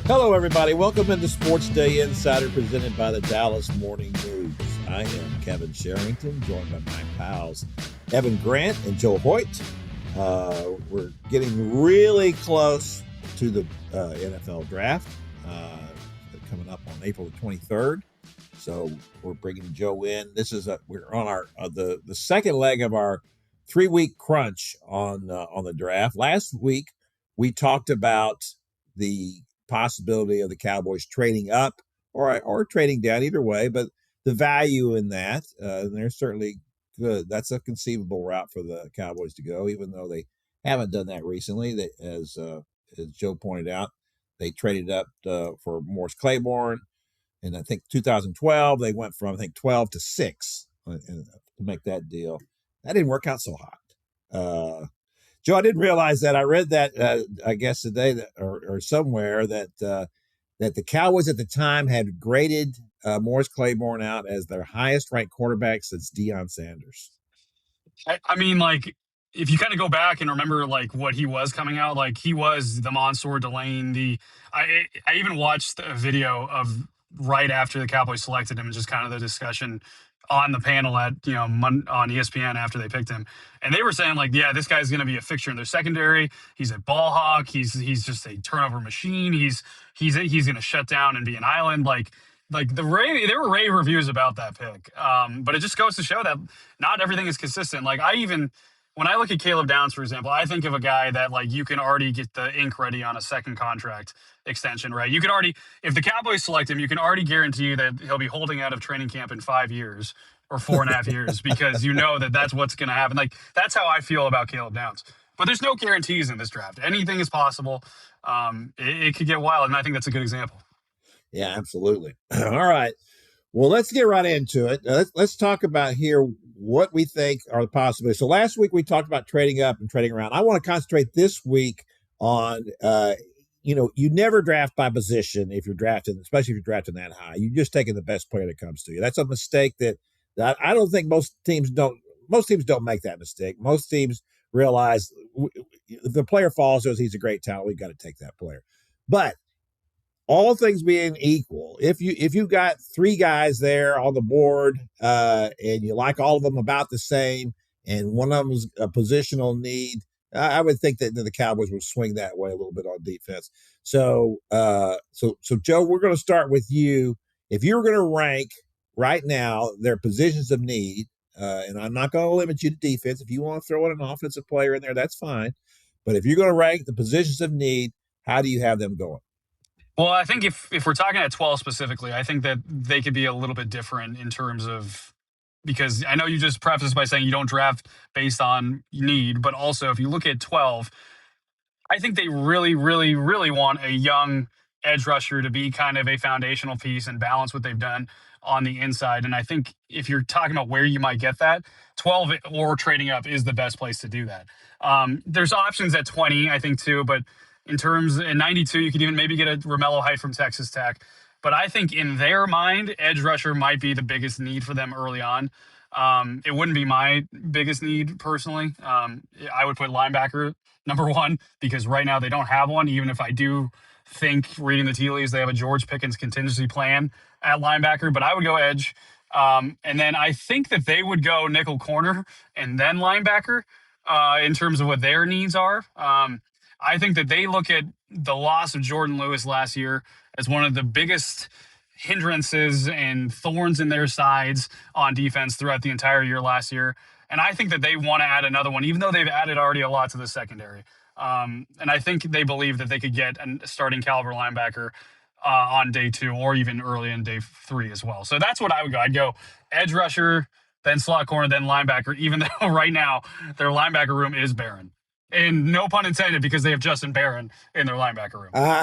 Hello, everybody. Welcome into SportsDay Insider presented by the Dallas Morning News. I am Kevin Sherrington, joined by my pals Evan Grant and Joe Hoyt. We're getting really close to the NFL draft coming up on April the 23rd. So we're bringing Joe in. We're on our the second leg of our 3-week crunch on the draft. Last week we talked about the possibility of the Cowboys trading up or trading down, either way, but the value in that, and they're certainly good. That's a conceivable route for the Cowboys to go, even though they haven't done that recently. As Joe pointed out, they traded up for Morris Claiborne, and I think 2012 they went from 12 to 6 to make that deal. That didn't work out so hot. Joe, I didn't realize that. I read that, I guess today or somewhere that the Cowboys at the time had graded Morris Claiborne out as their highest ranked quarterback since Deion Sanders. I mean, like, if you kind of go back and remember, like, what he was coming out, like, he was the Mansour Delane. I even watched a video of right after the Cowboys selected him, and just kind of the discussion on the panel at, on ESPN after they picked him. And they were saying, like, yeah, this guy's going to be a fixture in their secondary. He's a ball hawk. He's just a turnover machine. He's going to shut down and be an island. Like there were rave reviews about that pick. But it just goes to show that not everything is consistent. Like, when I look at Caleb Downs, for example, I think of a guy that, like, you can already get the ink ready on a second contract extension, right? You could already, if the Cowboys select him, you can already guarantee that he'll be holding out of training camp in 5 years or 4.5 years, because you know that that's what's going to happen. Like, that's how I feel about Caleb Downs. But there's no guarantees in this draft. Anything is possible. It could get wild, and I think that's a good example. Yeah, absolutely. All right. Well, let's get right into it. Let's talk about here what we think are the possibilities. So last week we talked about trading up and trading around. I want to concentrate this week on, you never draft by position if you're drafting, especially if you're drafting that high. You're just taking the best player that comes to you. That's a mistake that I don't think most teams don't make that mistake. Most teams realize if the player falls to us, he's a great talent, we've got to take that player. But all things being equal, if you got 3 guys there on the board and you like all of them about the same, and one of them is a positional need, I would think that the Cowboys would swing that way a little bit on defense. So Joe, we're going to start with you. If you're going to rank right now their positions of need, and I'm not going to limit you to defense. If you want to throw in an offensive player in there, that's fine. But if you're going to rank the positions of need, how do you have them going? Well, I think if we're talking at 12 specifically, I think that they could be a little bit different in terms of, because I know you just prefaced by saying you don't draft based on need, but also if you look at 12, I think they really, really, really want a young edge rusher to be kind of a foundational piece and balance what they've done on the inside. And I think if you're talking about where you might get that, 12 or trading up is the best place to do that. There's options at 20, I think, too, but in 92, you could even maybe get a Romello Height from Texas Tech. But I think in their mind, edge rusher might be the biggest need for them early on. It wouldn't be my biggest need personally. I would put linebacker number 1, because right now they don't have one, even if I do think, reading the tea leaves, they have a George Pickens contingency plan at linebacker. But I would go edge. And then I think that they would go nickel corner and then linebacker in terms of what their needs are. I think that they look at the loss of Jordan Lewis last year as one of the biggest hindrances and thorns in their sides on defense throughout the entire year last year. And I think that they want to add another one, even though they've added already a lot to the secondary. And I think they believe that they could get a starting caliber linebacker on day 2 or even early in day 3 as well. So that's what I would go. I'd go edge rusher, then slot corner, then linebacker, even though right now their linebacker room is barren. And no pun intended, because they have Justin Barron in their linebacker room.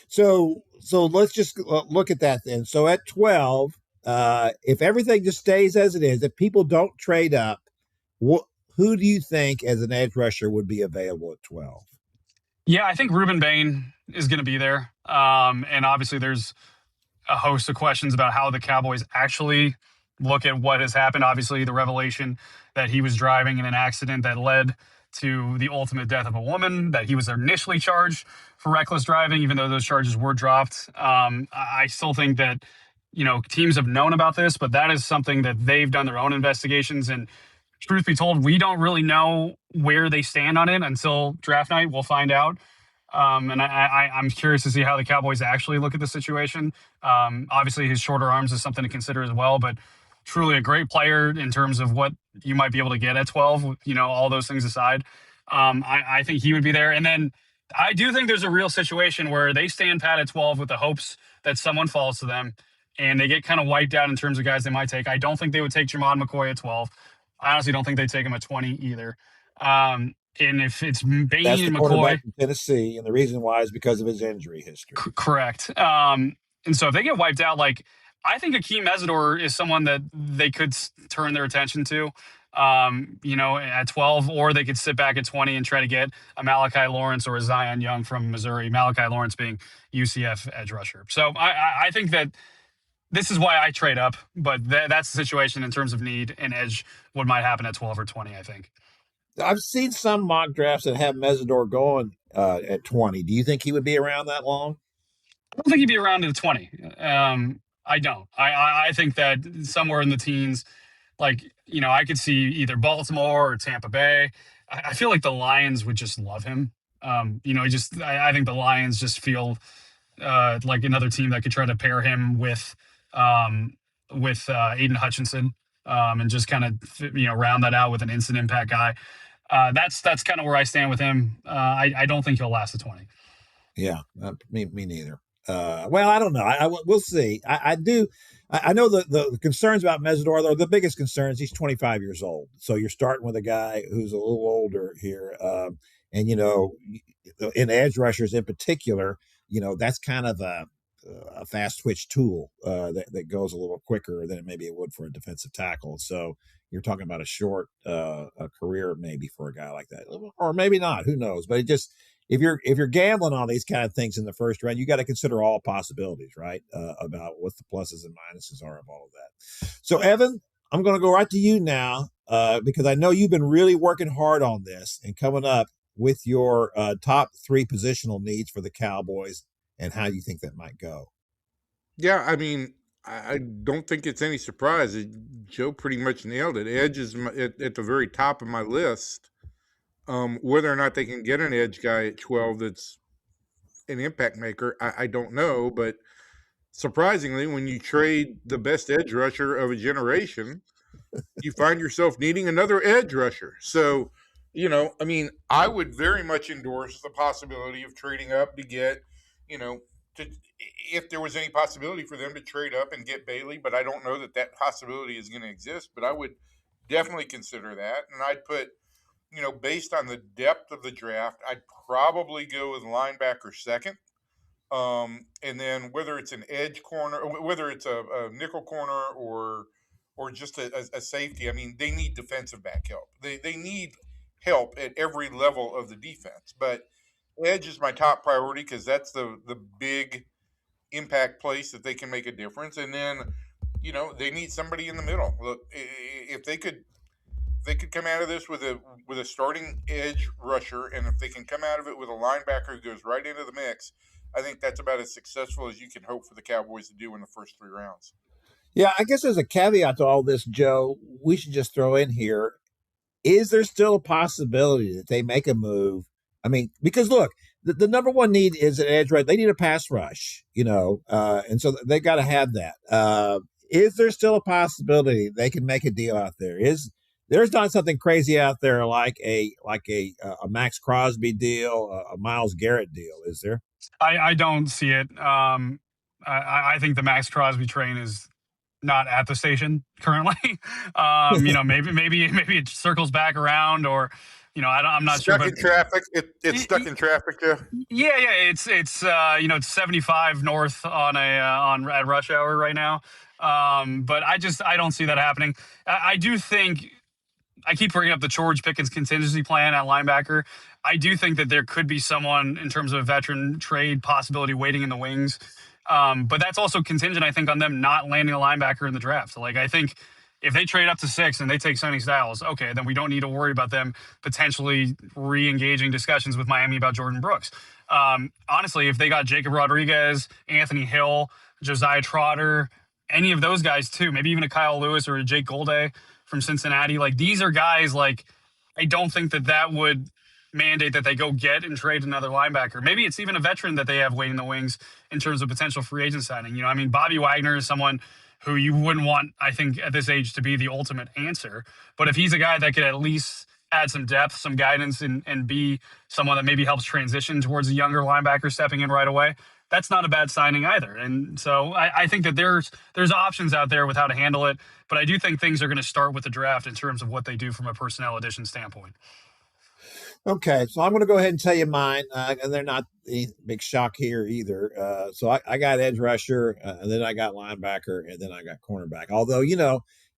So let's just look at that then. So at 12, if everything just stays as it is, if people don't trade up, who do you think as an edge rusher would be available at 12? Yeah, I think Ruben Bain is going to be there. And obviously there's a host of questions about how the Cowboys actually look at what has happened. Obviously the revelation that he was driving in an accident that led to the ultimate death of a woman, that he was initially charged for reckless driving, even though those charges were dropped. I still think that, teams have known about this, but that is something that they've done their own investigations. And truth be told, we don't really know where they stand on it until draft night. We'll find out. And I'm curious to see how the Cowboys actually look at the situation. Obviously, his shorter arms is something to consider as well, but truly a great player in terms of what you might be able to get at 12, all those things aside. I think he would be there. And then I do think there's a real situation where they stand pat at 12 with the hopes that someone falls to them and they get kind of wiped out in terms of guys they might take. I don't think they would take Jamon McCoy at 12. I honestly don't think they'd take him at 20 either. And if it's Bain That's and the McCoy, quarterback from Tennessee, and the reason why is because of his injury history. Correct. And so if they get wiped out, I think Akeem Mesidor is someone that they could turn their attention to, at 12, or they could sit back at 20 and try to get a Malachi Lawrence or a Zion Young from Missouri. Malachi Lawrence being UCF edge rusher. So I think that this is why I trade up, but that's the situation in terms of need and edge. What might happen at 12 or 20, I think. I've seen some mock drafts that have Mesidor going at 20. Do you think he would be around that long? I don't think he'd be around at 20. I don't. I think that somewhere in the teens, I could see either Baltimore or Tampa Bay. I feel like the Lions would just love him. I think the Lions just feel like another team that could try to pair him with Aiden Hutchinson, and just kind of round that out with an instant impact guy. That's kind of where I stand with him. I don't think he'll last at 20. Yeah, me neither. Well, I don't know. We'll see. I do. I know the concerns about Mesidor are the biggest concerns. He's 25 years old, so you're starting with a guy who's a little older here, and in edge rushers in particular, that's kind of a fast twitch tool that goes a little quicker than maybe it would for a defensive tackle. So you're talking about a short a career maybe for a guy like that, or maybe not. Who knows? But it just if you're gambling on these kind of things in the first round, you got to consider all possibilities, right? About what the pluses and minuses are of all of that. So Evan, I'm going to go right to you now because I know you've been really working hard on this and coming up with your top 3 positional needs for the Cowboys and how you think that might go. Yeah, I mean, I don't think it's any surprise. Joe pretty much nailed it. Edge is at the very top of my list. Whether or not they can get an edge guy at 12 that's an impact maker, I don't know. But surprisingly, when you trade the best edge rusher of a generation, you find yourself needing another edge rusher. So, I would very much endorse the possibility of trading up to get, if there was any possibility for them to trade up and get Bailey, but I don't know that possibility is going to exist. But I would definitely consider that. And I'd put, based on the depth of the draft, I'd probably go with linebacker second. And then whether it's an edge corner, or whether it's a nickel corner or just a safety, I mean, they need defensive back help. They need help at every level of the defense. But edge is my top priority because that's the big impact place that they can make a difference. And then, they need somebody in the middle. Look, if they could come out of this with a starting edge rusher, and if they can come out of it with a linebacker who goes right into the mix, I think that's about as successful as you can hope for the Cowboys to do in the first 3 rounds. Yeah, I guess there's a caveat to all this, Joe. We should just throw in here. Is there still a possibility that they make a move? I mean, because look, the number one need is an edge rush. They need a pass rush, and so they got to have that. Is there still a possibility they can make a deal out there? There's not something crazy out there like a Max Crosby deal, a Myles Garrett deal, is there? I don't see it. I think the Max Crosby train is not at the station currently. Maybe it circles back around, or I'm not stuck sure. In traffic. It's stuck in traffic, yeah. Yeah. It's 75 north at rush hour right now. But I don't see that happening. I do think. I keep bringing up the George Pickens contingency plan at linebacker. I do think that there could be someone in terms of a veteran trade possibility waiting in the wings. But that's also contingent, I think, on them not landing a linebacker in the draft. So, I think if they trade up to 6 and they take Sonny Styles, okay, then we don't need to worry about them potentially re-engaging discussions with Miami about Jordan Brooks. Honestly, if they got Jacob Rodriguez, Anthony Hill, Josiah Trotter, any of those guys too, maybe even a Kyle Lewis or a Jake Golday from Cincinnati, like these are guys like I don't think that would mandate that they go get and trade another linebacker. Maybe it's even a veteran that they have waiting in the wings in terms of potential free agent signing. You know, I mean, Bobby Wagner is someone who you wouldn't want, I think, at this age to be the ultimate answer. But if he's a guy that could at least add some depth, some guidance, and be someone that maybe helps transition towards a younger linebacker stepping in right away, that's not a bad signing either. And so I think that there's options out there with how to handle it. But I do think things are going to start with the draft in terms of what they do from a personnel addition standpoint. Okay, so I'm going to go ahead and tell you mine, and they're not a big shock here either. So I got edge rusher, and then I got linebacker, and then I got cornerback. Although,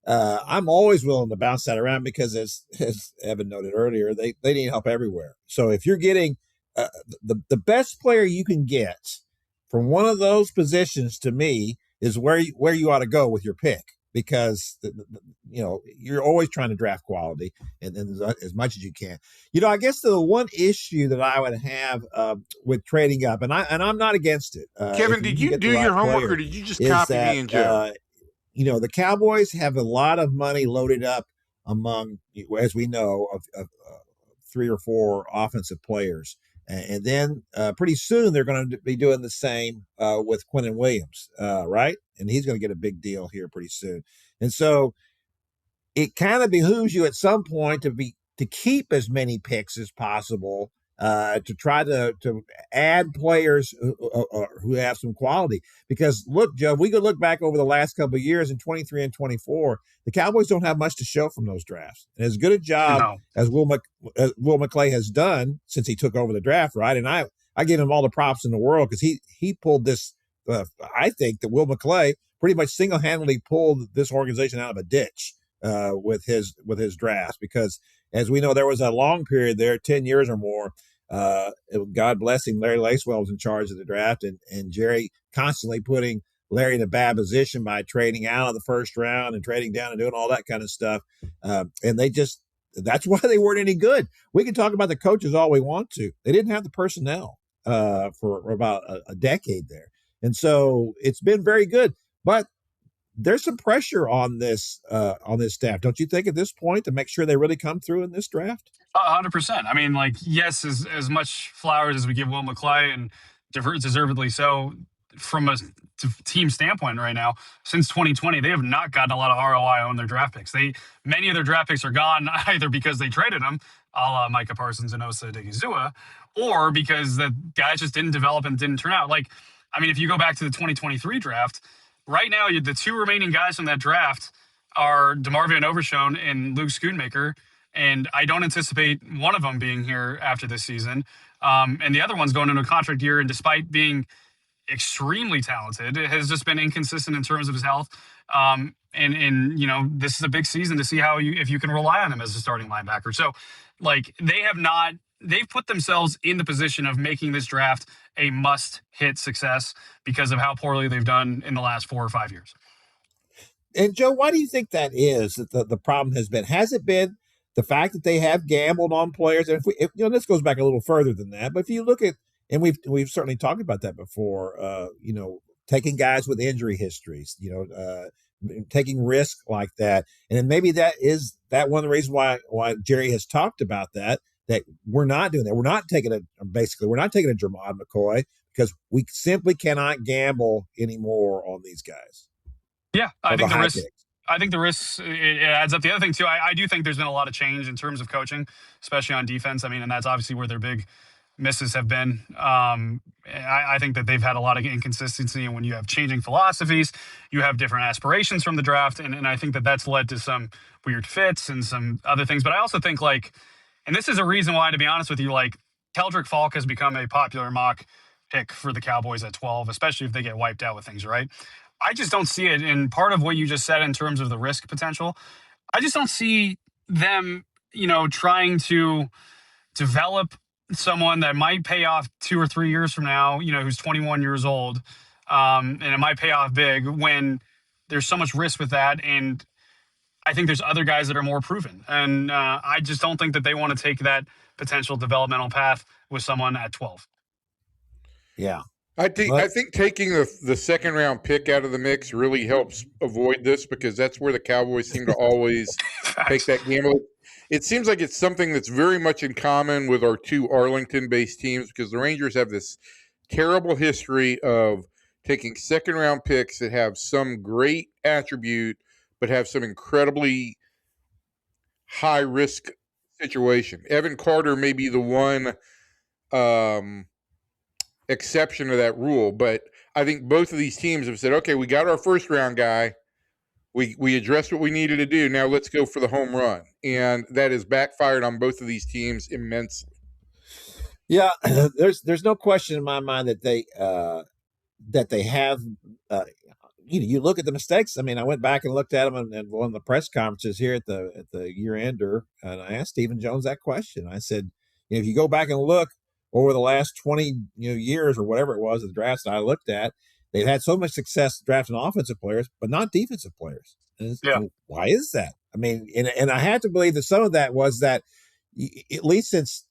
I'm always willing to bounce that around because, as Evan noted earlier, they need help everywhere. So if you're getting the best player you can get from one of those positions, to me, is where you ought to go with your pick. Because you're always trying to draft quality and as much as you can. I guess the one issue that I would have with trading up, and I'm not against it. Kevin, did you do your homework or did you just copy me and Joe? The Cowboys have a lot of money loaded up among, as we know, of 3 or 4 offensive players. And then pretty soon they're going to be doing the same with Quentin Williams, right? And he's going to get a big deal here pretty soon. And so it kind of behooves you at some point to keep as many picks as possible, to try to add players who have some quality. Because look, Joe, we could look back over the last couple of years in 23 and 24, the Cowboys don't have much to show from those drafts. And as good a job as Will McClay has done since he took over the draft, right? And I give him all the props in the world because he pulled this. I think that Will McClay pretty much single-handedly pulled this organization out of a ditch with his drafts, because as we know, there was a long period there, 10 years or more. God bless him, Larry Lacewell was in charge of the draft, and Jerry constantly putting Larry in a bad position by trading out of the first round and trading down and doing all that kind of stuff. And that's why they weren't any good. We can talk about the coaches all we want to. They didn't have the personnel for about a decade there. And so it's been very good, but there's some pressure on this staff, don't you think, at this point, to make sure they really come through in this draft? 100%. I mean, like, yes, as much flowers as we give Will McClay, and deservedly so, from a team standpoint right now, since 2020, they have not gotten a lot of ROI on their draft picks. Many of their draft picks are gone either because they traded them, a la Micah Parsons and Osa Odighizuwa, or because the guys just didn't develop and didn't turn out. Like, I mean, if you go back to the 2023 draft, right now, the 2 remaining guys from that draft are DeMarvion Overshown and Luke Schoonmaker, and I don't anticipate one of them being here after this season. And the other one's going into a contract year, and despite being extremely talented, it has just been inconsistent in terms of his health. And this is a big season to see if you can rely on him as a starting linebacker. So, like, they've put themselves in the position of making this draft a must-hit success because of how poorly they've done in the last 4 or 5 years. And Joe, why do you think that is? That the problem has been? Has it been the fact that they have gambled on players? And if this goes back a little further than that, but if you look at, and we've certainly talked about that before, taking guys with injury histories, taking risk like that, and then maybe that one of the reasons why Jerry has talked about that we're not doing that. We're not taking a Jermod McCoy because we simply cannot gamble anymore on these guys. Yeah, I think the risks, it adds up. The other thing too, I do think there's been a lot of change in terms of coaching, especially on defense. I mean, and that's obviously where their big misses have been. I think that they've had a lot of inconsistency, and when you have changing philosophies, you have different aspirations from the draft, and I think that that's led to some weird fits and some other things. But I also think, like, and this is a reason why, to be honest with you, like, Keldrick Falk has become a popular mock pick for the Cowboys at 12, especially if they get wiped out with things, right? I just don't see it. And part of what you just said in terms of the risk potential, I just don't see them, trying to develop someone that might pay off 2 or 3 years from now, who's 21 years old. And it might pay off big when there's so much risk with that. And I think there's other guys that are more proven. And I just don't think that they want to take that potential developmental path with someone at 12. Yeah. I think taking the second round pick out of the mix really helps avoid this, because that's where the Cowboys seem to always take that gamble. It seems like it's something that's very much in common with our two Arlington-based teams, because the Rangers have this terrible history of taking second round picks that have some great attribute but have some incredibly high risk situation. Evan Carter may be the one exception to that rule, but I think both of these teams have said, okay, we got our first round guy. We addressed what we needed to do. Now let's go for the home run. And that has backfired on both of these teams immensely. Yeah, there's no question in my mind that they have. You look at the mistakes. I mean, I went back and looked at them in one of the press conferences here at the year ender, and I asked Stephen Jones that question. I said, if you go back and look over the last 20 years or whatever it was, the drafts that I looked at, they've had so much success drafting offensive players, but not defensive players. And why is that? I mean, and I had to believe that some of that was that, at least since.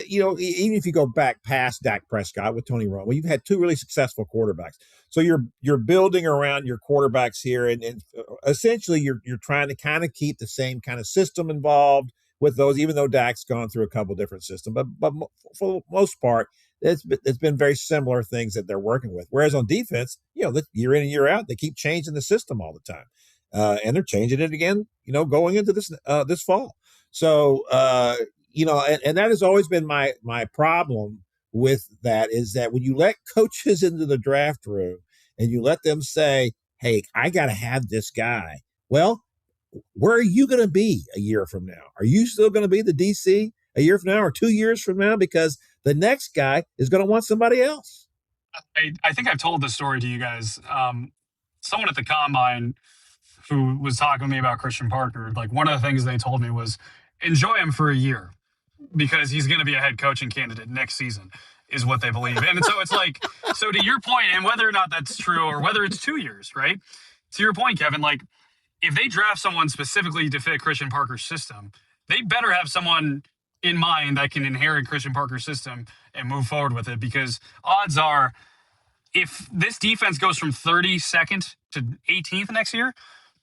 Even if you go back past Dak Prescott with Tony Romo, you've had two really successful quarterbacks. So you're building around your quarterbacks here, and essentially you're trying to kind of keep the same kind of system involved with those, even though Dak's gone through a couple different systems. But for the most part, it's been very similar things that they're working with. Whereas on defense, year in and year out, they keep changing the system all the time, and they're changing it again, going into this fall. So. And that has always been my problem with that, is that when you let coaches into the draft room and you let them say, hey, I got to have this guy. Well, where are you going to be a year from now? Are you still going to be the DC a year from now or 2 years from now? Because the next guy is going to want somebody else. I think I've told this story to you guys. Someone at the Combine who was talking to me about Christian Parker, like one of the things they told me was enjoy him for a year, because he's going to be a head coaching candidate next season, is what they believe. And so it's like, so to your point, and whether or not that's true or whether it's 2 years, right? To your point, Kevin, like if they draft someone specifically to fit Christian Parker's system, they better have someone in mind that can inherit Christian Parker's system and move forward with it, because odds are if this defense goes from 32nd to 18th next year,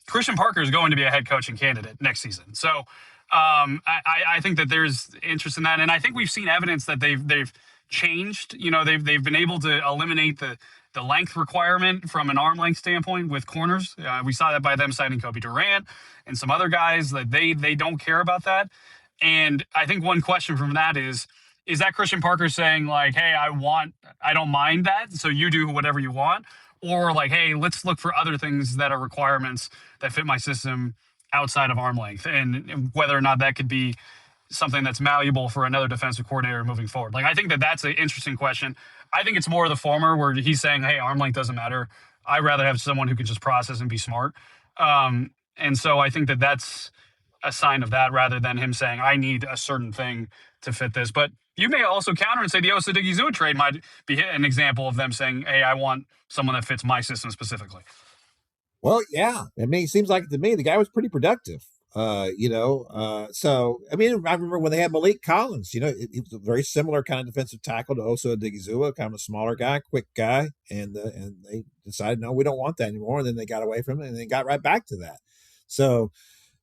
Christian Parker is going to be a head coaching candidate next season. So I think that there's interest in that, and I think we've seen evidence that they've changed. They've been able to eliminate the length requirement from an arm length standpoint with corners. We saw that by them signing Kobe Durant and some other guys, that they don't care about that. And I think one question from that is that Christian Parker saying like, hey, I don't mind that, so you do whatever you want, or like, hey, let's look for other things that are requirements that fit my system outside of arm length, and whether or not that could be something that's malleable for another defensive coordinator moving forward. Like, I think that that's an interesting question. I think it's more of the former, where he's saying, hey, arm length doesn't matter. I'd rather have someone who can just process and be smart. And so I think that that's a sign of that, rather than him saying, I need a certain thing to fit this. But you may also counter and say the Osa Odighizuwa trade might be an example of them saying, hey, I want someone that fits my system specifically. Well, yeah. I mean, it seems like to me the guy was pretty productive. So I mean, I remember when they had Malik Collins. He was a very similar kind of defensive tackle to Osa Odighizuwa, kind of a smaller guy, quick guy, and they decided, no, we don't want that anymore. And then they got away from it, and they got right back to that. So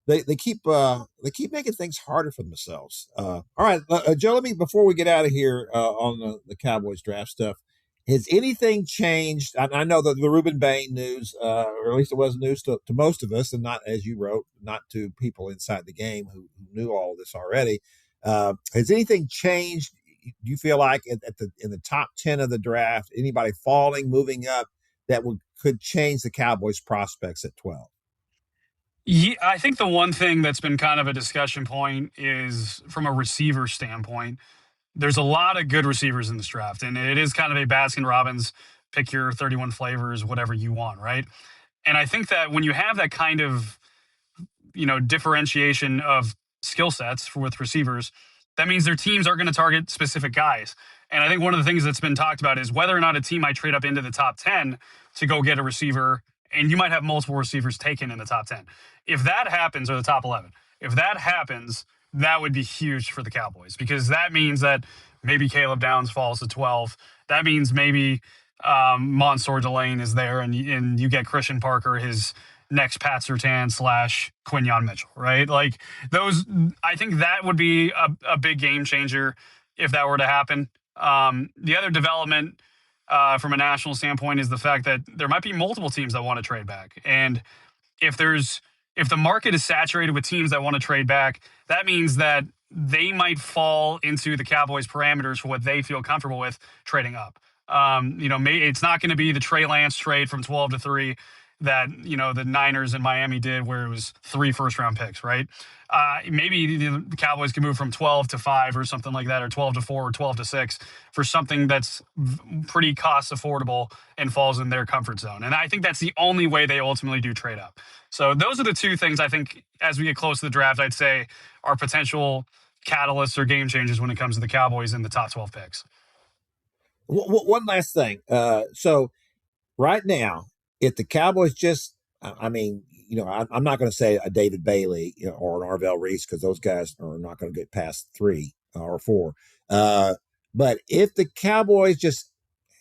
they keep making things harder for themselves. All right, Joe. Let me, before we get out of here on the Cowboys draft stuff. Has anything changed? I know that the Reuben Bain news, or at least it was news to most of us, and not, as you wrote, not to people inside the game who knew all of this already. Has anything changed? Do you feel like in the top 10 of the draft, anybody falling, moving up, that could change the Cowboys' prospects at 12? Yeah, I think the one thing that's been kind of a discussion point is from a receiver standpoint. There's a lot of good receivers in this draft, and it is kind of a Baskin-Robbins, pick your 31 flavors, whatever you want, right? And I think that when you have that kind of, differentiation of skill sets with receivers, that means their teams are going to target specific guys. And I think one of the things that's been talked about is whether or not a team might trade up into the top 10 to go get a receiver and you might have multiple receivers taken in the top 10. If that happens, or the top 11, if that happens, that would be huge for the Cowboys, because that means that maybe Caleb Downs falls to 12. That means maybe Mansour Delane is there, and you get Christian Parker, his next Pat Surtain / Quinyon Mitchell, right? Like those, I think that would be a big game changer if that were to happen. The other development from a national standpoint is the fact that there might be multiple teams that want to trade back. And if the market is saturated with teams that want to trade back, that means that they might fall into the Cowboys' parameters for what they feel comfortable with trading up. It's not going to be the Trey Lance trade from 12 to 3 that, the Niners and Miami did, where it was 3 first-round picks, right? Maybe the Cowboys can move from 12 to 5 or something like that, or 12 to 4 or 12 to 6 for something that's pretty cost affordable and falls in their comfort zone. And I think that's the only way they ultimately do trade up. So those are the two things I think, as we get close to the draft, I'd say are potential catalysts or game changers when it comes to the Cowboys in the top 12 picks. One last thing. So right now, if the Cowboys I'm not going to say a David Bailey or an Arvell Reese, because those guys are not going to get past 3 or 4. But if the Cowboys just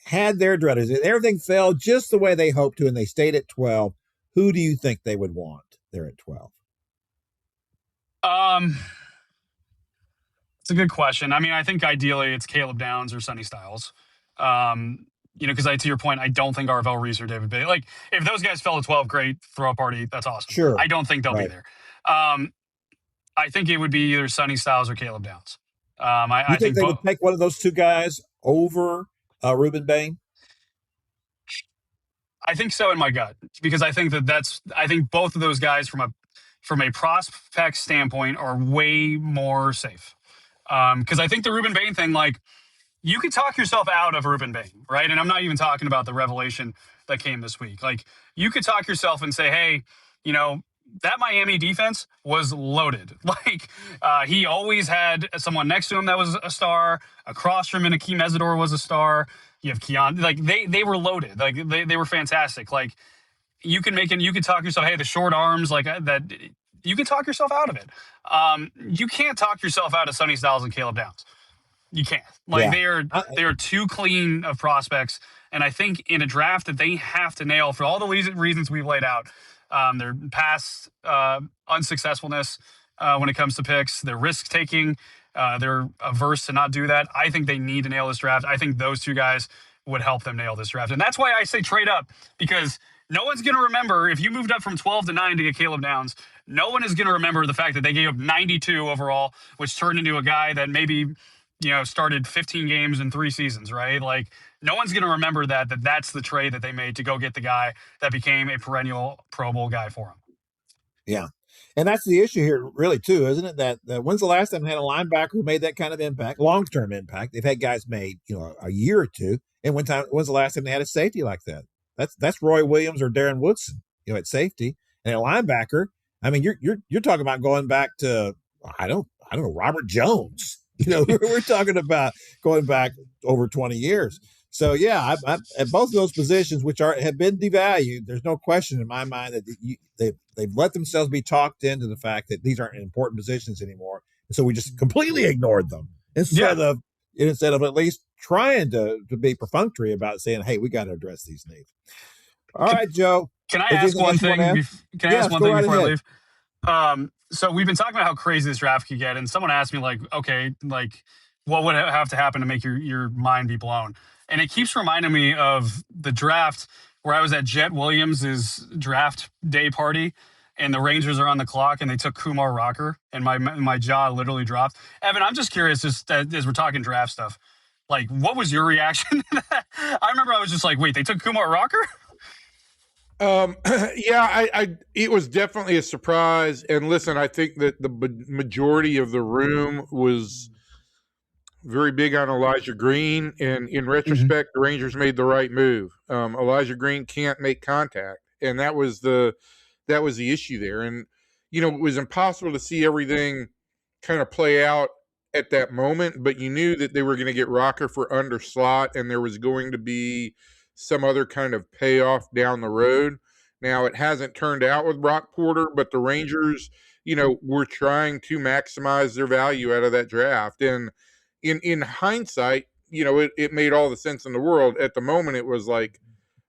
had their druthers, if everything fell just the way they hoped to, and they stayed at 12, who do you think they would want there at 12? It's a good question. I mean, I think ideally it's Caleb Downs or Sonny Styles. Because to your point, I don't think Arvell Reese or David Bailey. Like, if those guys fell to 12, great, throw a party, that's awesome. Sure. I don't think they'll be there. I think it would be either Sonny Styles or Caleb Downs. I think they would take one of those two guys over Ruben Bain? I think so, in my gut, because I think I think both of those guys from a prospect standpoint are way more safe. Because I think the Ruben Bain thing, like, you could talk yourself out of Ruben Bain, right? And I'm not even talking about the revelation that came this week. Like, you could talk yourself and say, hey, that Miami defense was loaded. Like, he always had someone next to him that was a star. Across from him, Akeem Mesidor was a star. You have Keon. Like, they were loaded. Like, they were fantastic. Like, you could talk yourself, hey, the short arms, like that. You can talk yourself out of it. You can't talk yourself out of Sonny Styles and Caleb Downs. You can't. Like, they are too clean of prospects. And I think in a draft that they have to nail for all the reasons we've laid out, their past unsuccessfulness when it comes to picks, their risk taking, they're averse to not do that. I think they need to nail this draft. I think those two guys would help them nail this draft. And that's why I say trade up, because no one's going to remember, if you moved up from 12 to 9 to get Caleb Downs, no one is going to remember the fact that they gave up 92 overall, which turned into a guy that maybe, started 15 games in 3 seasons, right? Like, no one's going to remember that's the trade that they made to go get the guy that became a perennial Pro Bowl guy for him. Yeah. And that's the issue here, really, too, isn't it? That when's the last time they had a linebacker who made that kind of impact, long-term impact? They've had guys made, a year or two. And when's the last time they had a safety like that? That's Roy Williams or Darren Woodson, at safety. And a linebacker, I mean, you're talking about going back to, I don't know, Robert Jones. We're talking about going back over 20 years. So, yeah, at both of those positions, which have been devalued, there's no question in my mind that they've let themselves be talked into the fact that these aren't important positions anymore. And so we just completely ignored them instead of at least trying to be perfunctory about saying, hey, we got to address these needs. All right, Joe. Can I ask one thing? Can I ask one thing before I leave? So we've been talking about how crazy this draft could get, and someone asked me, like, okay, like, what would have to happen to make your mind be blown? And it keeps reminding me of the draft where I was at Jet Williams' draft day party, and the Rangers are on the clock, and they took Kumar Rocker, and my jaw literally dropped. Evan, I'm just curious, just as we're talking draft stuff, like, what was your reaction to that? I remember I was just like, wait, they took Kumar Rocker? It was definitely a surprise. And listen, I think that the majority of the room was very big on Elijah Green. And in retrospect, the Rangers made the right move. Elijah Green can't make contact. And that was the issue there. And, it was impossible to see everything kind of play out at that moment, but you knew that they were going to get Rocker for under slot, and there was going to be some other kind of payoff down the road. Now, it hasn't turned out with Brock Porter, but the Rangers, were trying to maximize their value out of that draft. And in hindsight, it made all the sense in the world. At the moment, it was like,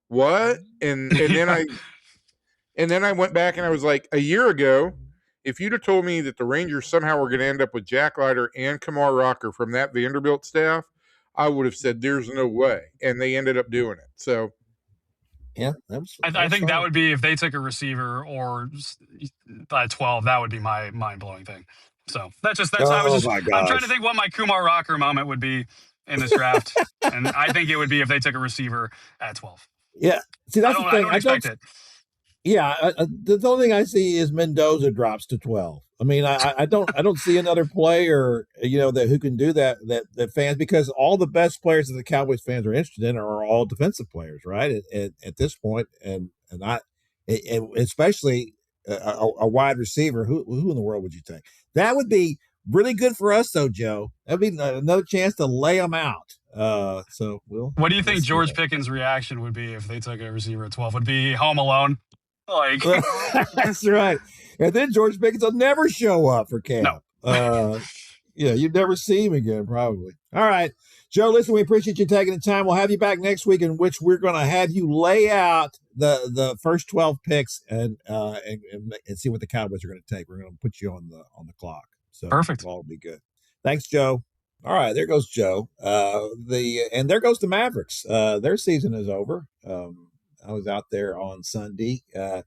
what? And then I went back and I was like, a year ago, if you'd have told me that the Rangers somehow were going to end up with Jack Leiter and Kamar Rocker from that Vanderbilt staff, I would have said there's no way. And they ended up doing it. So, yeah, I think that would be if they took a receiver or 12. That would be my mind blowing thing. So that's I'm trying to think what my Kumar Rocker moment would be in this draft, and I think it would be if they took a receiver at 12. Yeah, see, that's the thing. I don't expect it. Yeah, the only thing I see is Mendoza drops to 12. I mean, I don't see another player, that who can do that fans, because all the best players that the Cowboys fans are interested in are all defensive players, right? At this point, and especially a wide receiver. Who in the world would you take? That would be really good for us, though, Joe. That'd be another chance to lay them out. So What do you think George Pickens' reaction would be if they took a receiver at 12? Would be Home Alone? Like that's right. And then George Pickens will never show up for camp. No. You'd never see him again, probably. All right, Joe, listen, we appreciate you taking the time. We'll have you back next week, in which we're going to have you lay out the first 12 picks and see what the Cowboys are going to take. We're going to put you on the clock. So perfect. It'll all be good. Thanks, Joe. All right, there goes Joe. And there goes the Mavericks. Their season is over. I was out there on Sunday. The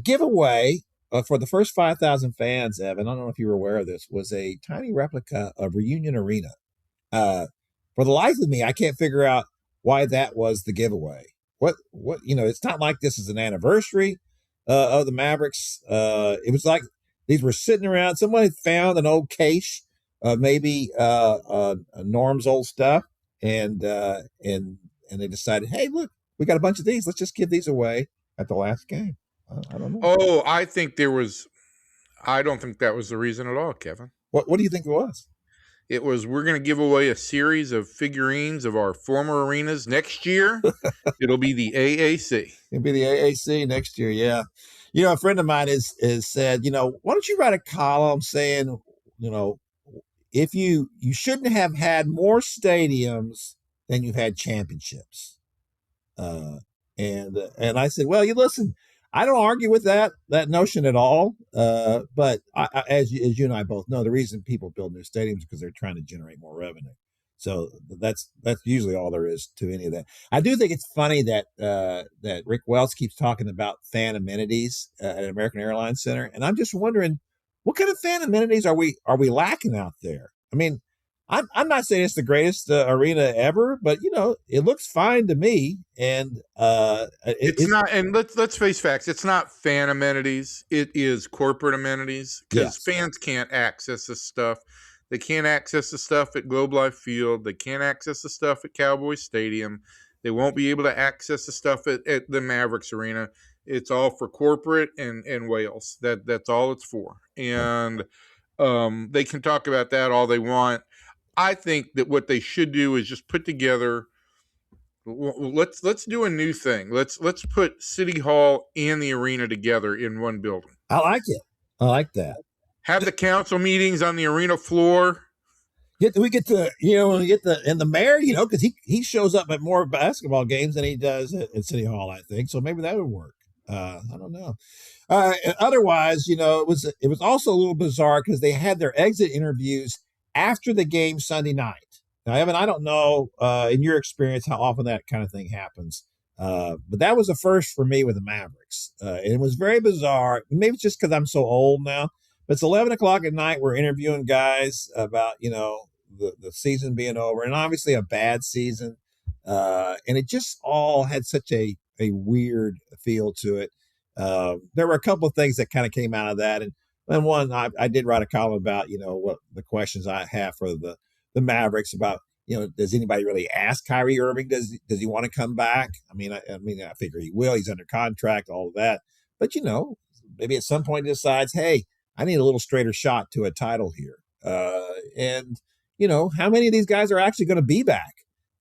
giveaway for the first 5,000 fans, Evan, I don't know if you were aware of this, was a tiny replica of Reunion Arena. For the life of me, I can't figure out why that was the giveaway. What it's not like this is an anniversary of the Mavericks. It was like these were sitting around. Somebody found an old case, maybe Norm's old stuff, and they decided, hey, look, we got a bunch of these. Let's just give these away at the last game. I don't know. Oh, I don't think that was the reason at all, Kevin. What do you think it was? It was, we're going to give away a series of figurines of our former arenas next year. It'll be the AAC. It'll be the AAC next year, yeah. A friend of mine has said, why don't you write a column saying, if you shouldn't have had more stadiums than you've had championships. And I said, well, you listen, I don't argue with that notion at all. But as you and I both know, the reason people build new stadiums is because they're trying to generate more revenue. So that's usually all there is to any of that. I do think it's funny that Rick Wells keeps talking about fan amenities at American Airlines Center, and I'm just wondering, what kind of fan amenities are we lacking out there? I mean, I'm not saying it's the greatest arena ever, but it looks fine to me. And it's not. And let's face facts. It's not fan amenities. It is corporate amenities, because fans can't access this stuff. They can't access the stuff at Globe Life Field. They can't access the stuff at Cowboys Stadium. They won't be able to access the stuff at the Mavericks Arena. It's all for corporate and whales. That's all it's for. And they can talk about that all they want. I think that what they should do is just put together. Let's do a new thing. Let's put City Hall and the arena together in one building. I like it. I like that. Have the council meetings on the arena floor. We get to and the mayor, because he shows up at more basketball games than he does at City Hall, I think. So maybe that would work. I don't know. Otherwise, it was also a little bizarre because they had their exit interviews after the game Sunday night. Now, Evan, I don't know in your experience how often that kind of thing happens, but that was a first for me with the Mavericks. And it was very bizarre. Maybe it's just because I'm so old now, but it's 11 o'clock at night. We're interviewing guys about, the season being over, and obviously a bad season. And it just all had such a weird feel to it. There were a couple of things that kind of came out of that. And one, I did write a column about, what the questions I have for the Mavericks about, does anybody really ask Kyrie Irving? Does he want to come back? I mean, I figure he will. He's under contract, all of that. But, maybe at some point he decides, hey, I need a little straighter shot to a title here. And how many of these guys are actually going to be back?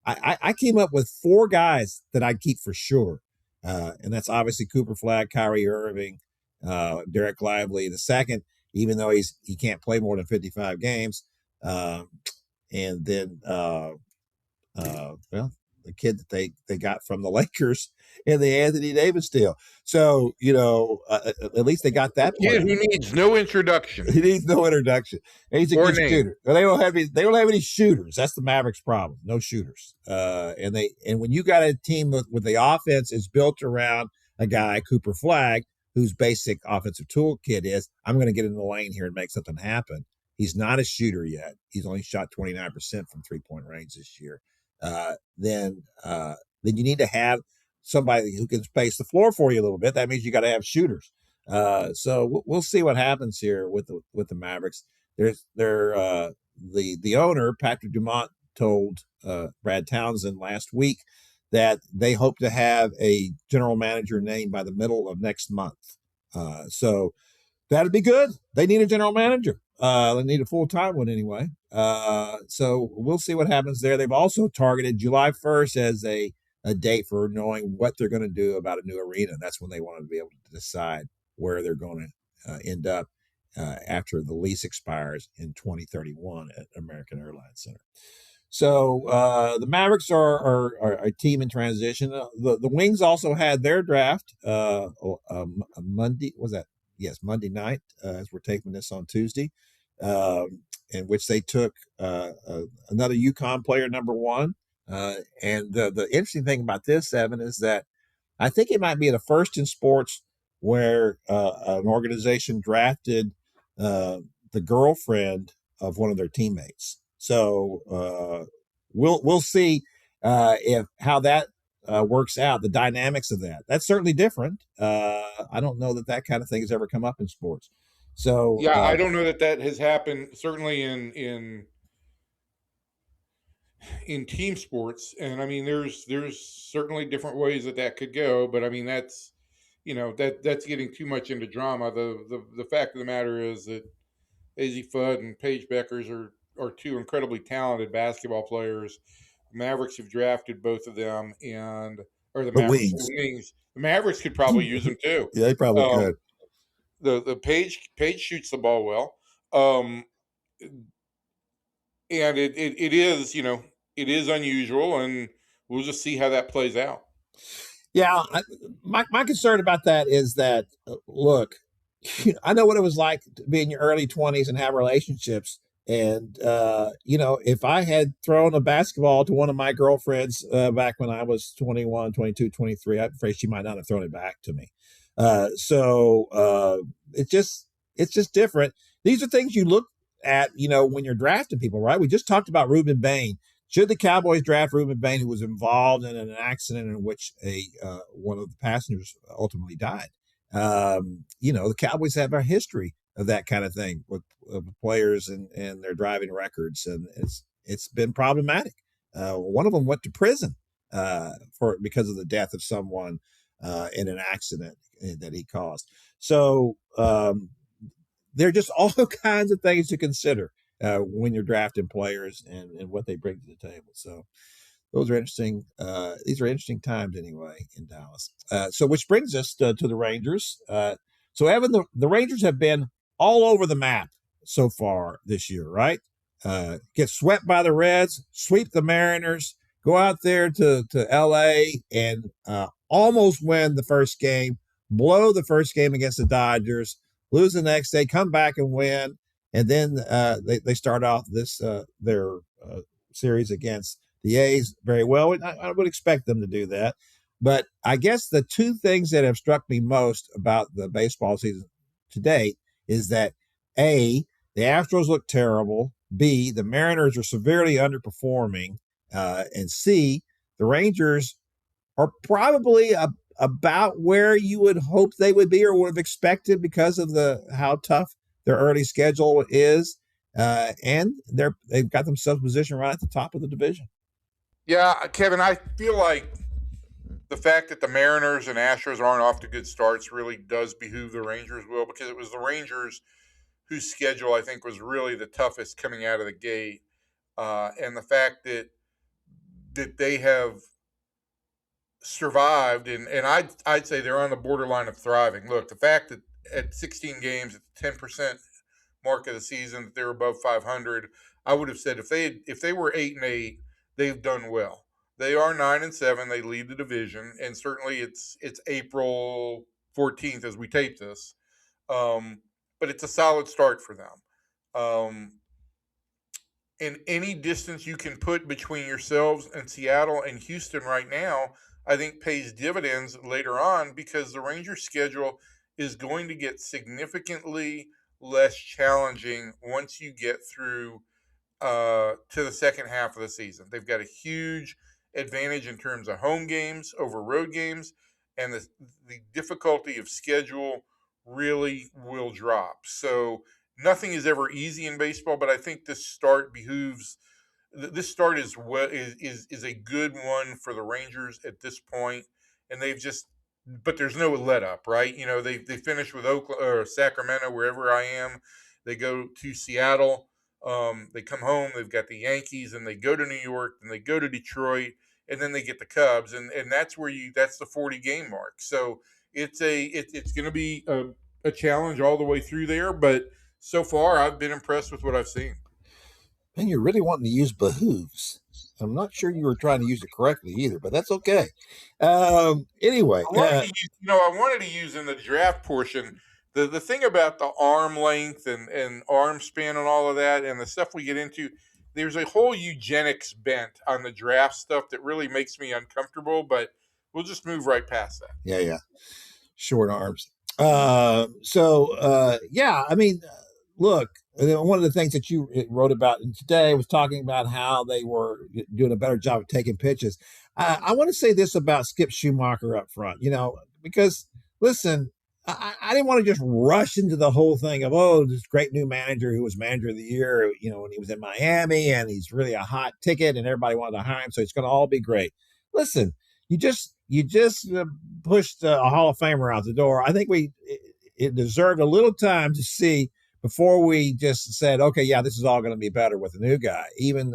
I came up with 4 guys that I'd keep for sure. And that's obviously Cooper Flagg, Kyrie Irving, Derek Lively the second, even though he can't play more than 55 games. And then well, the kid that they got from the Lakers and the Anthony Davis deal. So at least they got that Kid player. who needs no introduction. He needs no introduction. And he's a Or good name. shooter. They don't have any shooters. That's the Mavericks' problem. No shooters. And when you got a team with the offense is built around a guy, Cooper Flagg, whose basic offensive toolkit is, I'm going to get in the lane here and make something happen. He's not a shooter yet. He's only shot 29% from 3-point range this year. Then you need to have somebody who can space the floor for you a little bit. That means you got to have shooters. So we'll see what happens here with the Mavericks. The owner, Patrick Dumont, told Brad Townsend last week that they hope to have a general manager named by the middle of next month. So that'd be good. They need a general manager. They need a full-time one anyway. So we'll see what happens there. They've also targeted July 1st as a date for knowing what they're going to do about a new arena. That's when they want to be able to decide where they're going to end up after the lease expires in 2031 at American Airlines Center. So the Mavericks are a team in transition. The Wings also had their draft Monday. Was that? Yes, Monday night, as we're taking this on Tuesday, in which they took another UConn player, number one. And the interesting thing about this, Evan, is that I think it might be the first in sports where an organization drafted the girlfriend of one of their teammates. So we'll see if how that works out, the dynamics of that. That's certainly different. I don't know that kind of thing has ever come up in sports. So yeah, I don't know that has happened. Certainly in team sports, and I mean, there's certainly different ways that could go. But I mean, that's that's getting too much into drama. The fact of the matter is that Azzi Fudd and Paige Beckers are two incredibly talented basketball players. Mavericks have drafted both of them, or the Mavericks, Wings. the Wings. The Mavericks could probably use them too. Yeah, they probably could. The Paige shoots the ball well, and it is it is unusual, and we'll just see how that plays out. Yeah, my concern about that is that look, I know what it was like to be in your early 20s and have relationships. And, if I had thrown a basketball to one of my girlfriends back when I was 21, 22, 23, I'm afraid she might not have thrown it back to me. It's just different. These are things you look at, when you're drafting people, right? We just talked about Reuben Bain. Should the Cowboys draft Reuben Bain, who was involved in an accident in which one of the passengers ultimately died? The Cowboys have a history of that kind of thing with players and their driving records, and it's been problematic. One of them went to prison because of the death of someone in an accident that he caused. So there are just all kinds of things to consider when you're drafting players and what they bring to the table. So those are interesting. These are interesting times anyway in Dallas. So which brings us to the Rangers. So Evan, the Rangers have been all over the map so far this year, right? Get swept by the Reds, sweep the Mariners, go out there to LA and almost win the first game, blow the first game against the Dodgers, lose the next day, come back and win. And then they start off their series against the A's very well. I would expect them to do that. But I guess the two things that have struck me most about the baseball season to date is that A, the Astros look terrible. B, the Mariners are severely underperforming. And C, the Rangers are probably about where you would hope they would be or would have expected because of how tough their early schedule is. And they've got themselves positioned right at the top of the division. Yeah, Kevin, I feel like the fact that the Mariners and Astros aren't off to good starts really does behoove the Rangers, Will, because it was the Rangers whose schedule I think was really the toughest coming out of the gate. And the fact that they have survived, and I'd say they're on the borderline of thriving. Look, the fact that at 16 games, at the 10% mark of the season, that they're above 500, I would have said if they were 8-8, they've done well. They are 9-7. They lead the division, and certainly it's April 14th as we tape this, but it's a solid start for them. And any distance you can put between yourselves and Seattle and Houston right now, I think pays dividends later on, because the Rangers' schedule is going to get significantly less challenging once you get through to the second half of the season. They've got a huge advantage in terms of home games over road games, and the difficulty of schedule really will drop. So nothing is ever easy in baseball, but I think this start behooves. This start is a good one for the Rangers at this point, and but there's no let up, right? You know, they finish with Oakland or Sacramento, wherever I am. They go to Seattle. They come home. They've got the Yankees, and they go to New York, and they go to Detroit, and then they get the Cubs, and that's that's the 40 game mark. So it's going to be a challenge all the way through there, but so far I've been impressed with what I've seen. And you're really wanting to use behooves. I'm not sure you were trying to use it correctly either, but that's okay. Anyway, I wanted to use in the draft portion the thing about the arm length and arm span and all of that, and the stuff we get into. There's a whole eugenics bent on the draft stuff that really makes me uncomfortable, but we'll just move right past that. Yeah. Short arms. I mean, look, one of the things that you wrote about today was talking about how they were doing a better job of taking pitches. I want to say this about Skip Schumacher up front, because listen, I didn't want to just rush into the whole thing of, this great new manager who was manager of the year, when he was in Miami, and he's really a hot ticket and everybody wanted to hire him. So it's going to all be great. Listen, you just pushed a Hall of Famer out the door. I think it deserved a little time to see before we just said, okay, yeah, this is all going to be better with the new guy. Even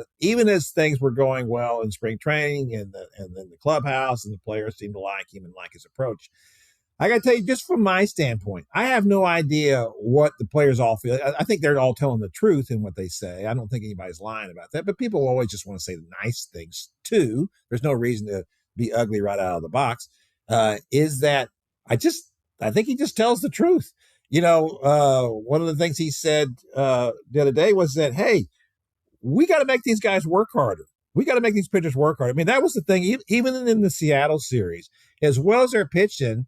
as things were going well in spring training and then the clubhouse and the players seemed to like him and like his approach. I got to tell you, just from my standpoint, I have no idea what the players all feel. I think they're all telling the truth in what they say. I don't think anybody's lying about that, but people always just want to say the nice things too. There's no reason to be ugly right out of the box. Is that I think he just tells the truth. One of the things he said the other day was that, hey, we got to make these guys work harder. We got to make these pitchers work harder. I mean, that was the thing, even in the Seattle series, as well as they're pitching.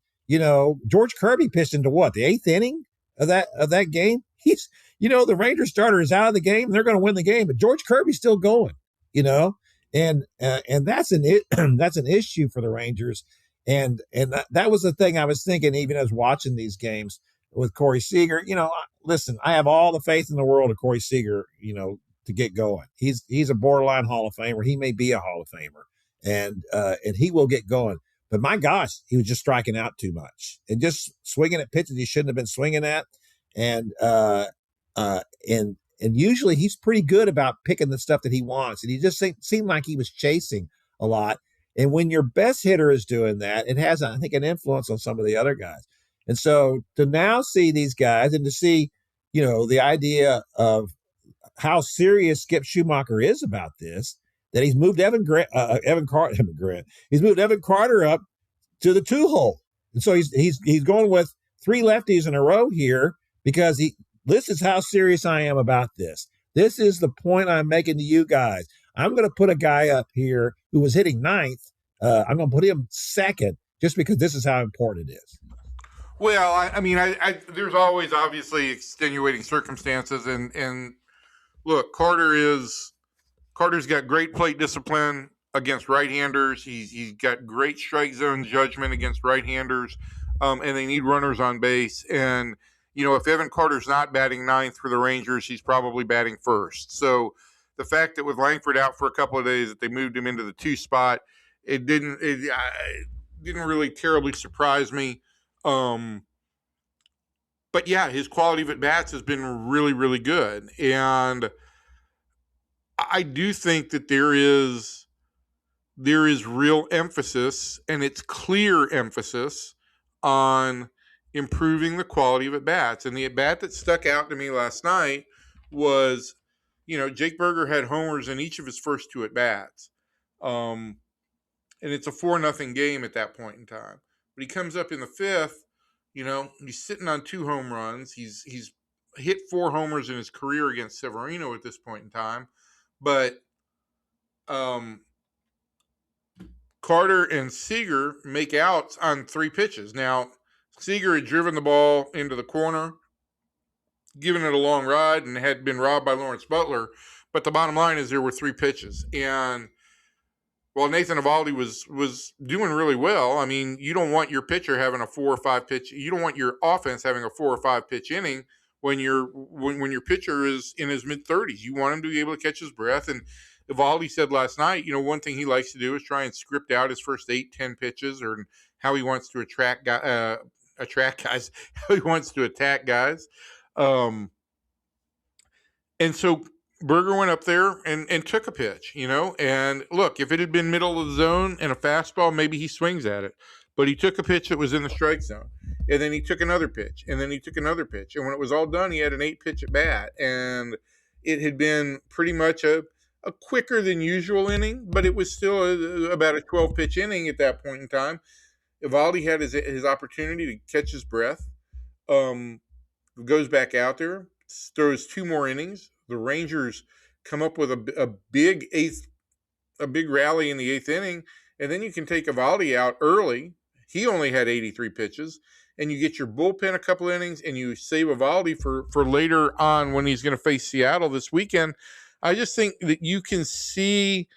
George Kirby pitched into what, the 8th inning of that game. He's, the Rangers starter is out of the game. And they're going to win the game, but George Kirby's still going. And that's an issue for the Rangers. And that was the thing I was thinking, even as watching these games with Corey Seager. Listen, I have all the faith in the world of Corey Seager, to get going. He's a borderline Hall of Famer. He may be a Hall of Famer, and he will get going. But my gosh, he was just striking out too much and just swinging at pitches he shouldn't have been swinging at. And usually he's pretty good about picking the stuff that he wants. And he just seemed like he was chasing a lot. And when your best hitter is doing that, it has, I think, an influence on some of the other guys. And so to now see these guys and to see, the idea of how serious Skip Schumacher is about this, that he's moved Evan Grant. He's moved Evan Carter up to the 2-hole, and so he's going with 3 lefties in a row here because this is how serious I am about this. This is the point I'm making to you guys. I'm going to put a guy up here who was hitting 9th. I'm going to put him 2nd just because this is how important it is. Well, I mean, there's always obviously extenuating circumstances, and look, Carter's got great plate discipline against right-handers. He's got great strike zone judgment against right-handers, and they need runners on base. And if Evan Carter's not batting 9th for the Rangers, he's probably batting 1st. So the fact that with Langford out for a couple of days, that they moved him into the 2 spot, it didn't really terribly surprise me. But yeah, his quality of at bats has been really, really good. And I do think that there is there is real emphasis, and it's clear emphasis, on improving the quality of at-bats. And the at-bat that stuck out to me last night was, Jake Berger had homers in each of his first two at-bats. And it's a 4-0 game at that point in time. But he comes up in the fifth, he's sitting on 2 home runs. He's hit 4 homers in his career against Severino at this point in time. But Carter and Seager make outs on 3 pitches. Now, Seager had driven the ball into the corner, given it a long ride, and had been robbed by Lawrence Butler. But the bottom line is there were 3 pitches. And while Nathan Eovaldi was doing really well, I mean, you don't want your pitcher having a 4 or 5 pitch. You don't want your offense having a 4 or 5 pitch inning when your pitcher is in his mid-30s. You want him to be able to catch his breath. And Eovaldi said last night, one thing he likes to do is try and script out his first 8-10 pitches, or how he wants to attract guys, how he wants to attack guys. And so Berger went up there and took a pitch, and look, if it had been middle of the zone and a fastball, maybe he swings at it. But he took a pitch that was in the strike zone, and then he took another pitch, and then he took another pitch. And when it was all done, he had an 8-pitch at bat, and it had been pretty much a quicker than usual inning, but it was still about a 12-pitch inning at that point in time. Eovaldi had his opportunity to catch his breath, goes back out there, throws 2 more innings. The Rangers come up with a big rally in the 8th inning, and then you can take Eovaldi out early. He only had 83 pitches, and you get your bullpen a couple innings, and you save Eovaldi for later on when he's going to face Seattle this weekend. I just think that you can see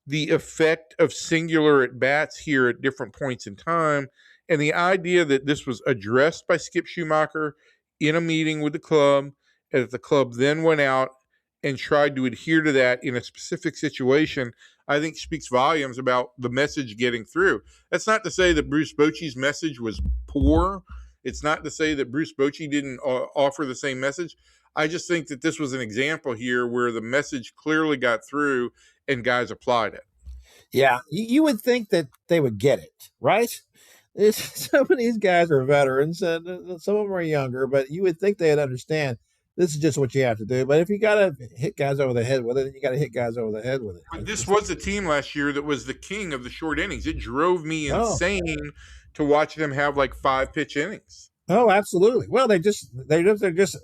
the effect of singular at-bats here at different points in time, and the idea that this was addressed by Skip Schumacher in a meeting with the club, and that the club then went out and tried to adhere to that in a specific situation, I think speaks volumes about the message getting through. That's not to say that Bruce Bochy's message was poor. It's not to say that Bruce Bochy didn't offer the same message. I just think that this was an example here where the message clearly got through and guys applied it. Yeah, you would think that they would get it, right? Some of these guys are veterans, and some of them are younger, but you would think they'd understand this is just what you have to do. But if you got to hit guys over the head with it, you got to hit guys over the head with it. But this was a team last year that was the king of the short innings. It drove me insane to watch them have like 5-pitch innings. Oh, absolutely. Well, they're just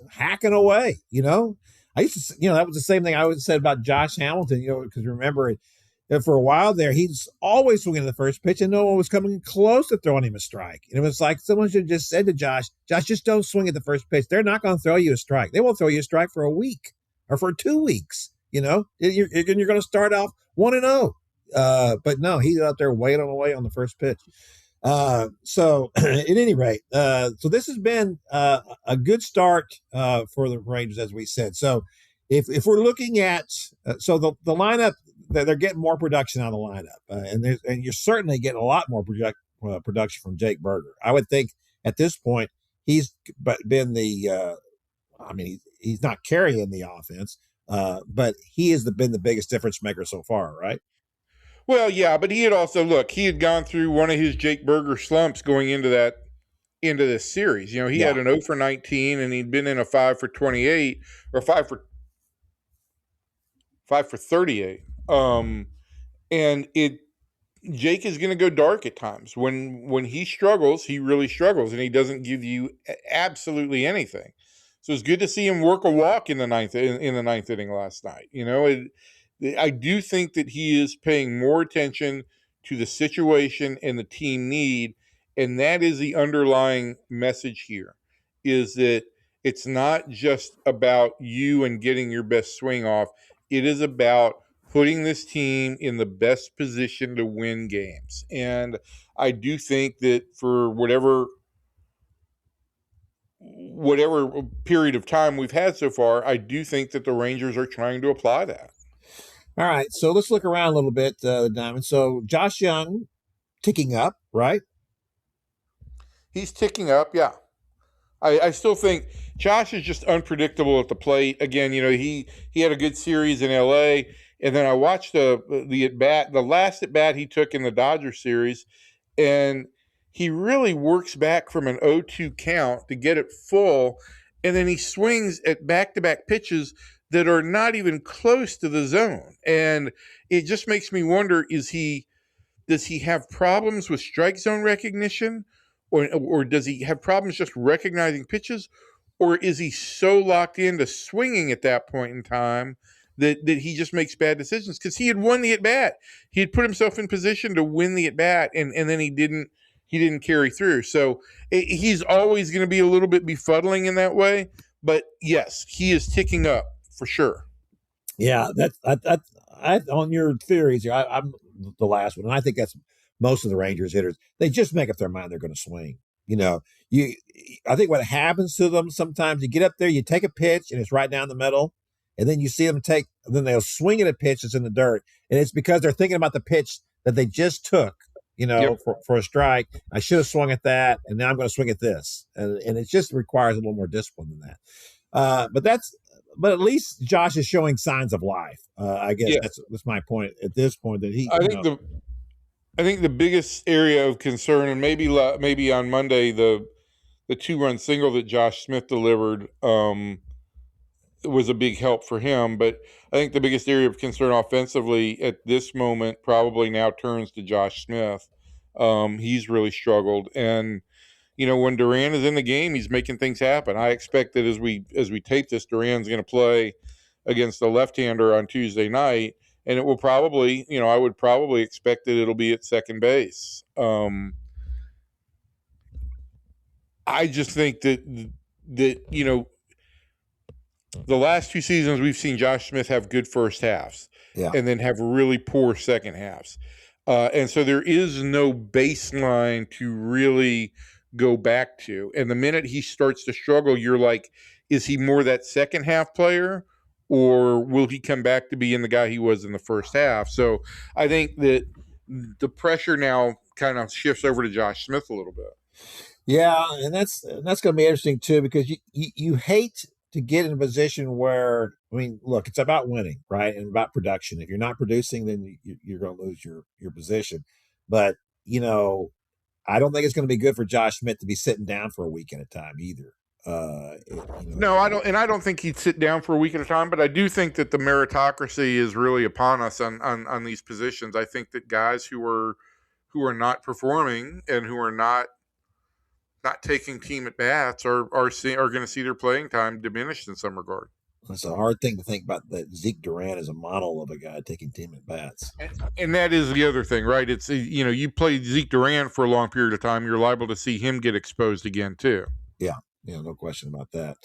hacking away. I used to, that was the same thing I always said about Josh Hamilton. Because remember, for a while there, he's always swinging the first pitch, and no one was coming close to throwing him a strike. And it was like someone should have just said to Josh, just don't swing at the first pitch. They're not going to throw you a strike. They won't throw you a strike for a week or for 2 weeks. You're going to start off 1-0. But no, he's out there waiting away on the first pitch. So at any rate, so this has been a good start for the Rangers, as we said. So if we're looking at so the lineup, they're getting more production out of the lineup, and you're certainly getting a lot more production from Jake Berger. I would think at this point he's been the he's not carrying the offense, but he has been the biggest difference maker so far, right? Well, yeah, but he had gone through one of his Jake Berger slumps going into this series. He had an 0 for 19, and he'd been in a 5 for 28 or 5 for 38. And Jake is going to go dark at times. When he struggles, he really struggles, and he doesn't give you absolutely anything. So it's good to see him work a walk in the ninth inning last night. I do think that he is paying more attention to the situation and the team need, and that is the underlying message here, is that it's not just about you and getting your best swing off. It is about putting this team in the best position to win games. And I do think that for whatever period of time we've had so far, I do think that the Rangers are trying to apply that. All right, so let's look around a little bit, the Diamond. So Josh Young ticking up, right? He's ticking up, yeah. I still think Josh is just unpredictable at the plate. Again, he had a good series in L.A., And then I watched the at bat, the last at bat he took in the Dodger series, and he really works back from an 0-2 count to get it full, and then he swings at back-to-back pitches that are not even close to the zone. And it just makes me wonder, does he have problems with strike zone recognition, or does he have problems just recognizing pitches, or is he so locked into swinging at that point in time that he just makes bad decisions? Because he had won the at bat, he had put himself in position to win the at bat, and then he didn't carry through. So he's always going to be a little bit befuddling in that way. But yes, he is ticking up for sure. Yeah, that's I on your theories. I'm the last one, and I think that's most of the Rangers hitters. They just make up their mind they're going to swing. I think what happens to them sometimes, you get up there, you take a pitch, and it's right down the middle, and then you see them then they'll swing at a pitch that's in the dirt, and it's because they're thinking about the pitch that they just took. Yep. For a strike, I should have swung at that, and now I'm going to swing at this, and it just requires a little more discipline than that. But at least Josh is showing signs of life. I guess that's my point at this point, that I think the biggest area of concern, and maybe on Monday, the 2-run single that Josh Smith delivered was a big help for him. But I think the biggest area of concern offensively at this moment probably now turns to Josh Smith. He's really struggled, and when Duran is in the game, he's making things happen. I expect that as we tape this, Duran's going to play against the left-hander on Tuesday night, and it will probably, I would probably expect that it'll be at second base. I just think that the last 2 seasons we've seen Josh Smith have good first halves, and then have really poor second halves, and so there is no baseline to really go back to. And the minute he starts to struggle, you're like, is he more that second half player, or will he come back to being the guy he was in the first half? So I think that the pressure now kind of shifts over to Josh Smith a little bit. Yeah, and that's going to be interesting too, because you hate to get in a position where, look, it's about winning, right, and about production. If you're not producing, then you're going to lose your position. But I don't think it's going to be good for Josh Smith to be sitting down for a week at a time either. No, I don't, and I don't think he'd sit down for a week at a time. But I do think that the meritocracy is really upon us on these positions. I think that guys who are not performing and who are not taking team at bats are going to see their playing time diminished in some regard. It's a hard thing to think about, that Zeke Duran is a model of a guy taking team at bats. And that is the other thing, right? It's, you play Zeke Duran for a long period of time, you're liable to see him get exposed again too. Yeah, no question about that.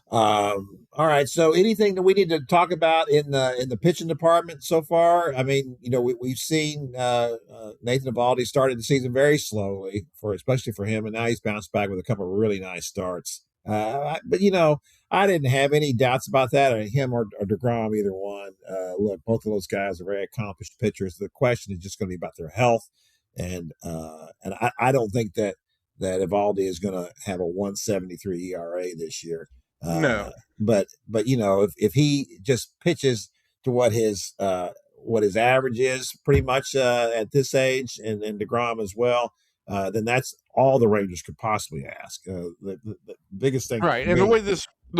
All right, so anything that we need to talk about in the pitching department so far? We've seen Nathan Eovaldi started the season very slowly, especially for him, and now he's bounced back with a couple of really nice starts. But I didn't have any doubts about that, or him or DeGrom, either one. Look, both of those guys are very accomplished pitchers. The question is just going to be about their health, and I don't think that Eovaldi is going to have a 1.73 ERA this year. No, but if he just pitches to what his average is, pretty much at this age, and DeGrom as well, then that's all the Rangers could possibly ask. The biggest thing, right? And the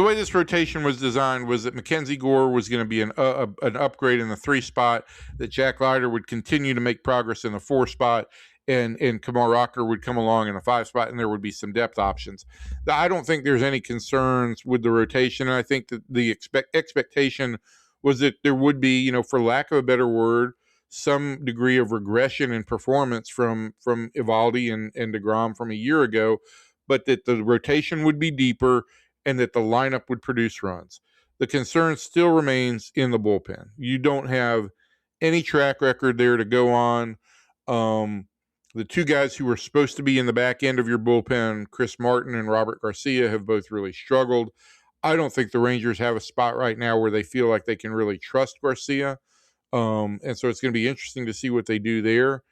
way this rotation was designed was that Mackenzie Gore was going to be an upgrade in the 3 spot, that Jack Leiter would continue to make progress in the 4 spot, and Kamar Rocker would come along in a 5 spot, and there would be some depth options. I don't think there's any concerns with the rotation, and I think that the expectation was that there would be, for lack of a better word, some degree of regression in performance from Eovaldi and DeGrom from a year ago, but that the rotation would be deeper and that the lineup would produce runs. The concern still remains in the bullpen. You don't have any track record there to go on. The 2 guys who were supposed to be in the back end of your bullpen, Chris Martin and Robert Garcia, have both really struggled. I don't think the Rangers have a spot right now where they feel like they can really trust Garcia. And so it's going to be interesting to see what they do there,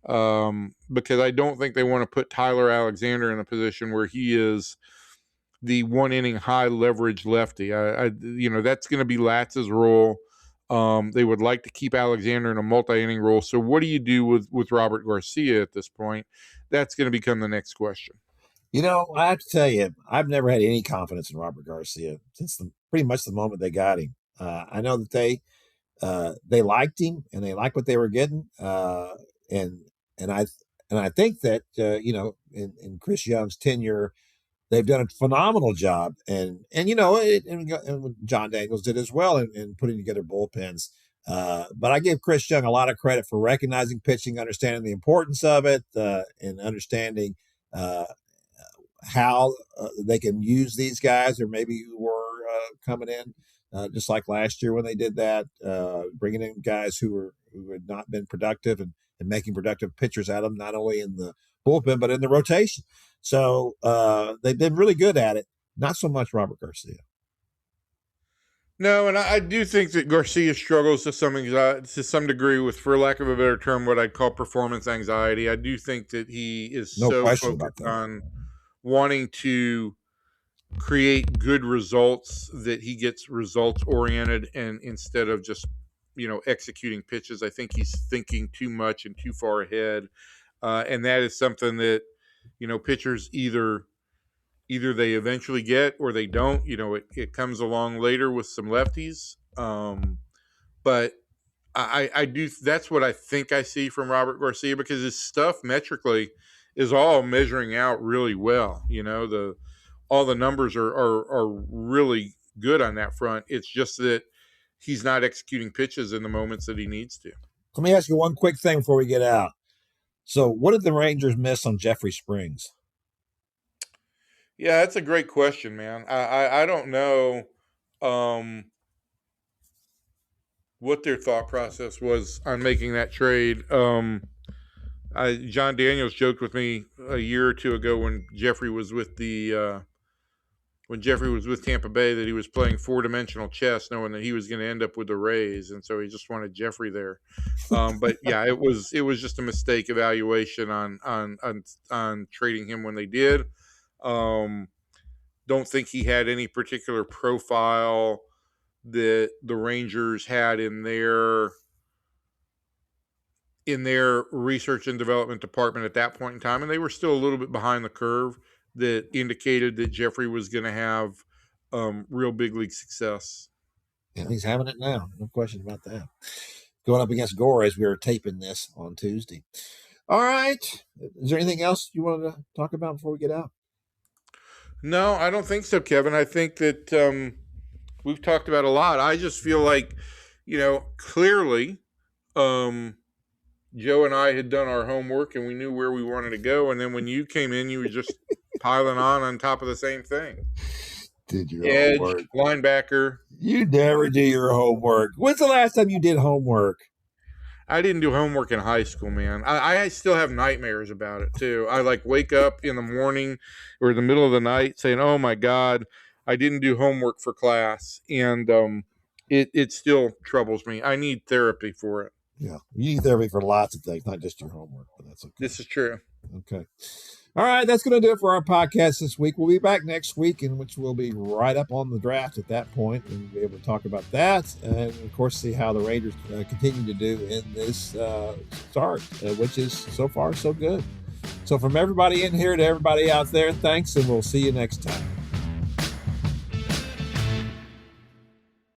because I don't think they want to put Tyler Alexander in a position where he is the 1 inning high leverage lefty. That's going to be Latz's role. They would like to keep Alexander in a multi-inning role. So what do you do with Robert Garcia at this point? That's going to become the next question. I have to tell you, I've never had any confidence in Robert Garcia since pretty much the moment they got him. I know that they liked him and they liked what they were getting, and I think that in Chris Young's tenure, they've done a phenomenal job, and John Daniels did as well in putting together bullpens. But I give Chris Young a lot of credit for recognizing pitching, understanding the importance of it, and understanding how they can use these guys, or maybe who were coming in, just like last year when they did that, bringing in guys who had not been productive and making productive pitchers out of them, not only in the bullpen but in the rotation. So they've been really good at it. Not so much Robert Garcia. No, and I do think that Garcia struggles to some degree with, for lack of a better term, what I'd call performance anxiety. I do think that he is so focused on wanting to create good results that he gets results oriented, and instead of just executing pitches. I think he's thinking too much and too far ahead, and that is something that pitchers either they eventually get or they don't. It comes along later with some lefties, but I do. That's what I think I see from Robert Garcia, because his stuff metrically is all measuring out really well. All the numbers are really good on that front. It's just that he's not executing pitches in the moments that he needs to. Let me ask you one quick thing before we get out. So what did the Rangers miss on Jeffrey Springs? Yeah, that's a great question, man. I don't know what their thought process was on making that trade. John Daniels joked with me a year or two ago when Jeffrey was with Tampa Bay that he was playing 4-dimensional chess, knowing that he was going to end up with the Rays, and so he just wanted Jeffrey there. But yeah, it was just a mistake evaluation on trading him when they did. Don't think he had any particular profile that the Rangers had in their research and development department at that point in time, and they were still a little bit behind the curve that indicated that Jeffrey was going to have real big league success. And he's having it now. No question about that. Going up against Gore as we were taping this on Tuesday. All right. Is there anything else you wanted to talk about before we get out? No, I don't think so, Kevin. I think that we've talked about a lot. I just feel like, clearly Joe and I had done our homework and we knew where we wanted to go. And then when you came in, you were just piling on top of the same thing. Did your edge, homework. Linebacker. You never do your homework. When's the last time you did homework? I didn't do homework in high school, man. I still have nightmares about it, too. I wake up in the morning or the middle of the night saying, oh, my God, I didn't do homework for class. And it still troubles me. I need therapy for it. Yeah, you need therapy for lots of things, not just your homework, but that's okay. This is true. Okay. All right, that's going to do it for our podcast this week. We'll be back next week, in which we'll be right up on the draft at that point and be able to talk about that, and of course see how the Rangers continue to do in this start, which is so far so good. So from everybody in here to everybody out there, thanks, and we'll see you next time.